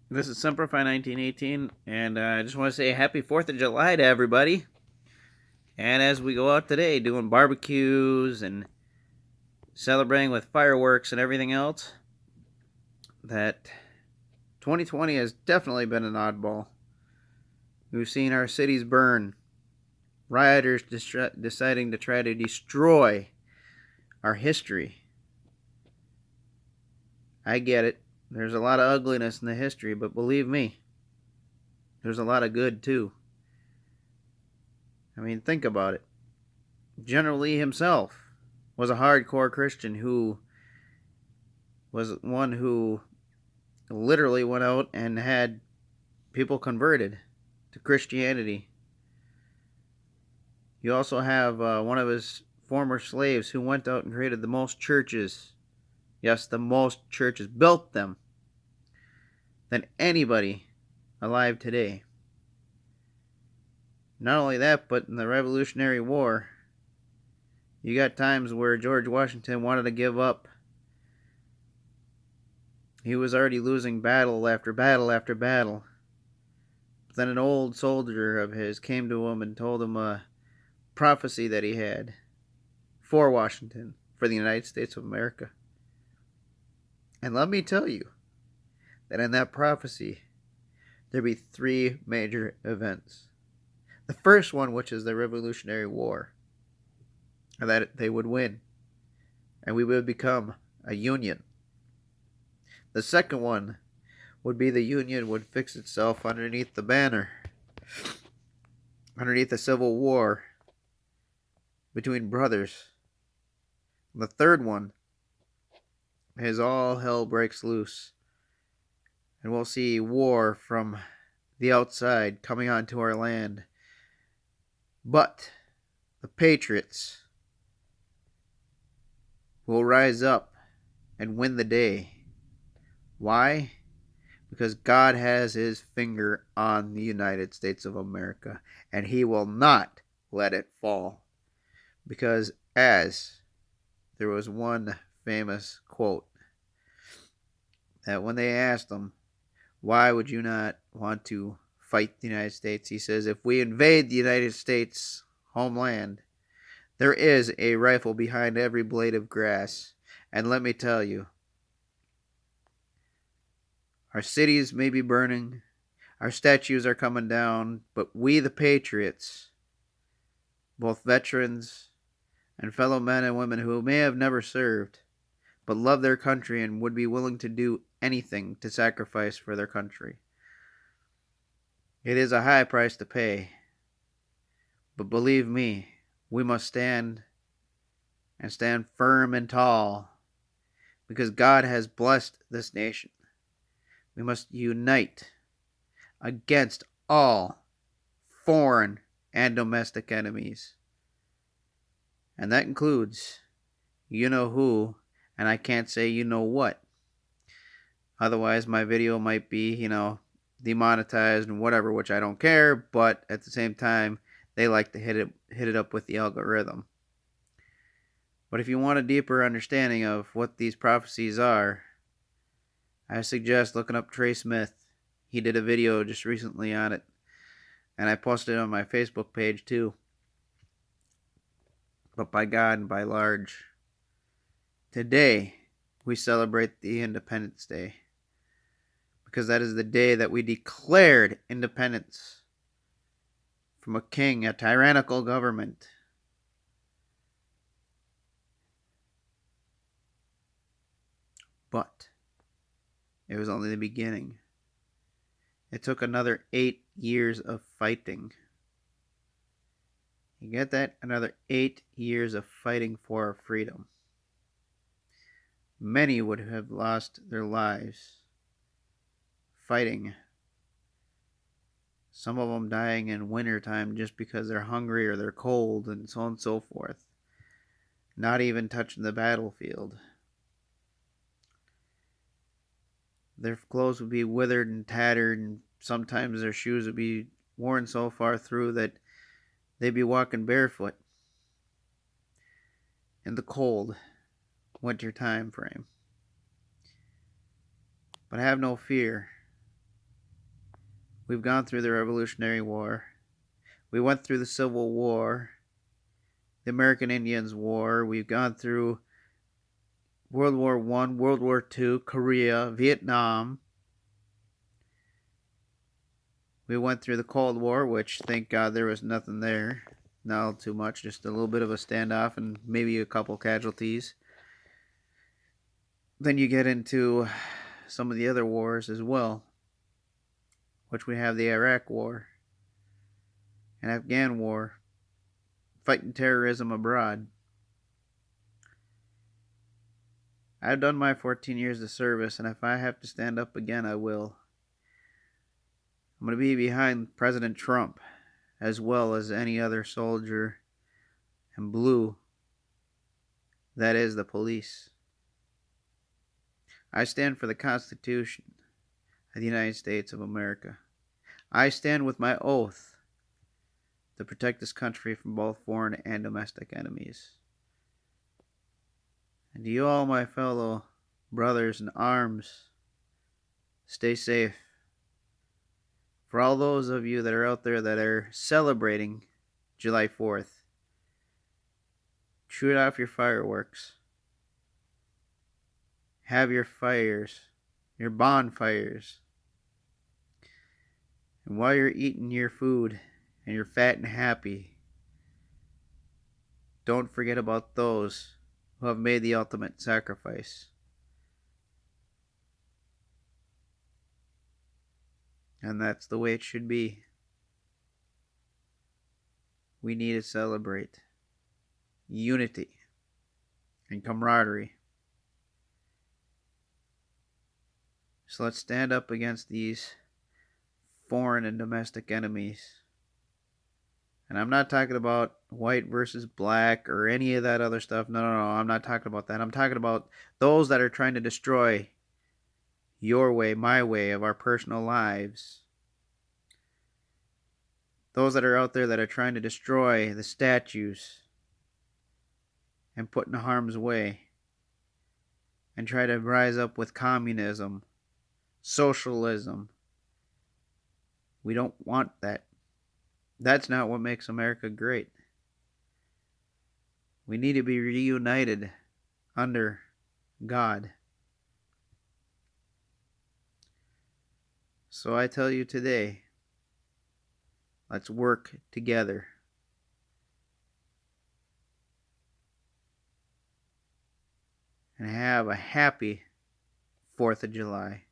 This is Simplify 1918, and I just want to say happy 4th of July to everybody. And as we go out today doing barbecues and celebrating with fireworks and everything else, that 2020 has definitely been an oddball. We've seen our cities burn, rioters deciding to try to destroy our history. I get it. There's a lot of ugliness in the history, but believe me, there's a lot of good too. I mean, think about it. General Lee himself was a hardcore Christian who was one who literally went out and had people converted to Christianity. You also have one of his former slaves who went out and created the most churches. Yes, the most churches, built them than anybody alive today. Not only that, but in the Revolutionary War, you got times where George Washington wanted to give up. He was already losing battle after battle after battle. But then an old soldier of his came to him and told him a prophecy that he had for Washington, for the United States of America. And let me tell you that in that prophecy, there'd be three major events. The first one, which is the Revolutionary War, and that they would win, and we would become a union. The second one would be the union would fix itself underneath the banner, underneath the Civil War between brothers. And the third one is all hell breaks loose, and we'll see war from the outside coming onto our land. But the patriots will rise up and win the day. Why? Because God has his finger on the United States of America, and he will not let it fall. Because as there was one famous quote that when they asked him, why would you not want to fight the United States? He says, if we invade the United States homeland, there is a rifle behind every blade of grass. And let me tell you, our cities may be burning, our statues are coming down, but we, the patriots, both veterans and fellow men and women who may have never served, but love their country and would be willing to do anything to sacrifice for their country. It is a high price to pay, but believe me, we must stand and stand firm and tall because God has blessed this nation. We must unite against all foreign and domestic enemies. And that includes you know who, and I can't say you know what. Otherwise, my video might be, demonetized and whatever, which I don't care, but at the same time, they like to hit it up with the algorithm. But if you want a deeper understanding of what these prophecies are, I suggest looking up Trey Smith. He did a video just recently on it, and I posted it on my Facebook page too. But by God and by large, today we celebrate the Independence Day because that is the day that we declared independence from a king, a tyrannical government. But it was only the beginning. It took another 8 years of fighting. You get that? Another 8 years of fighting for our freedom. Many would have lost their lives fighting. Some of them dying in wintertime just because they're hungry or they're cold and so on and so forth. Not even touching the battlefield. Their clothes would be withered and tattered, and sometimes their shoes would be worn so far through that they'd be walking barefoot in the cold winter time frame. But have no fear. We've gone through the Revolutionary War. We went through the Civil War, the American Indians War. We've gone through World War One, World War Two, Korea, Vietnam. We went through the Cold War, which thank God there was nothing there. Not too much, just a little bit of a standoff and maybe a couple casualties. Then you get into some of the other wars as well, which we have the Iraq War and Afghan War, fighting terrorism abroad. I've done my 14 years of service, and if I have to stand up again, I will. I'm going to be behind President Trump, as well as any other soldier in blue. That is the police. I stand for the Constitution of the United States of America. I stand with my oath to protect this country from both foreign and domestic enemies. And to you all, my fellow brothers in arms, stay safe. For all those of you that are out there that are celebrating July 4th, shoot off your fireworks. Have your fires, your bonfires. And while you're eating your food and you're fat and happy, don't forget about those who have made the ultimate sacrifice. And that's the way it should be. We need to celebrate unity and camaraderie. So let's stand up against these foreign and domestic enemies. And I'm not talking about white versus black or any of that other stuff. No, I'm not talking about that. I'm talking about those that are trying to destroy your way, my way of our personal lives. Those that are out there that are trying to destroy the statues and put in harm's way and try to rise up with communism, socialism. We don't want that. That's not what makes America great. We need to be reunited under God. So I tell you today, let's work together. And have a happy 4th of July.